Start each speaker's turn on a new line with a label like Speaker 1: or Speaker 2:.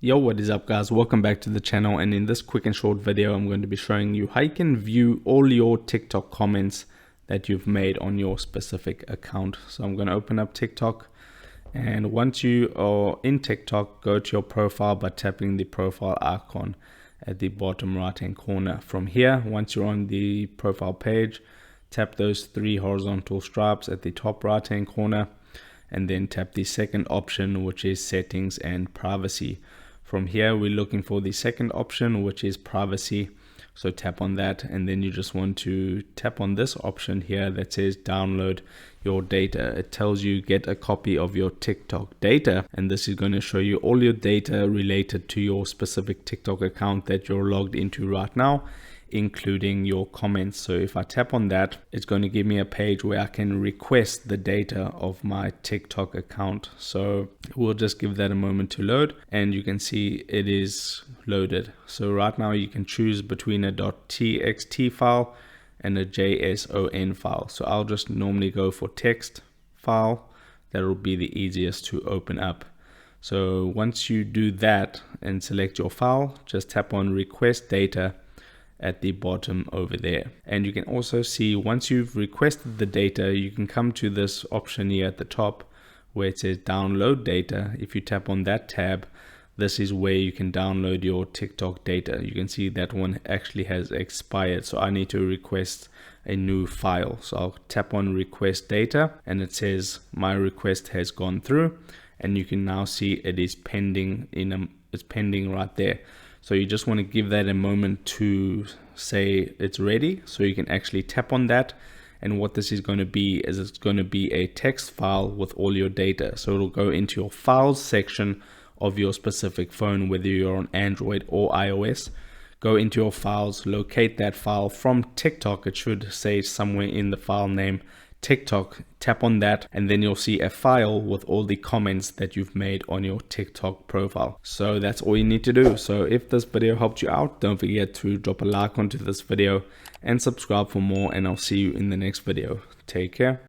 Speaker 1: Yo, what is up guys? Welcome back to the channel, and in this quick and short video I'm going to be showing you how you can view all your TikTok comments that you've made on your specific account. So I'm going to open up TikTok, and once you are in TikTok, go to your profile by tapping the profile icon at the bottom right hand corner. From here, once you're on the profile page, tap those three horizontal stripes at the top right hand corner, and then tap the second option, which is settings and privacy. From here, we're looking for the second option, which is privacy. So tap on that, and then you just want to tap on this option here that says download your data. It tells you get a copy of your TikTok data, and this is going to show you all your data related to your specific TikTok account that you're logged into right now, including your comments. So if I tap on that, it's going to give me a page where I can request the data of my TikTok account. So we'll just give that a moment to load, and you can see it is loaded. So right now you can choose between a .txt file and a JSON file. So I'll just normally go for text file. That will be the easiest to open up. So once you do that and select your file, just tap on request data at the bottom over there. And you can also see, once you've requested the data, you can come to this option here at the top where it says download data. If you tap on that tab, this is where you can download your TikTok data. You can see that one actually has expired, so I need to request a new file. So I'll tap on request data, and it says my request has gone through, and you can now see it is pending it's pending right there. So you just want to give that a moment to say it's ready, so you can actually tap on that. And what this is going to be is it's going to be a text file with all your data. So it'll go into your files section of your specific phone, whether you're on Android or iOS. Go into your files, locate that file from TikTok. It should say somewhere in the file name TikTok. Tap on that, and then you'll see a file with all the comments that you've made on your TikTok profile. So that's all you need to do. So if this video helped you out, don't forget to drop a like onto this video and subscribe for more, and I'll see you in the next video. Take care.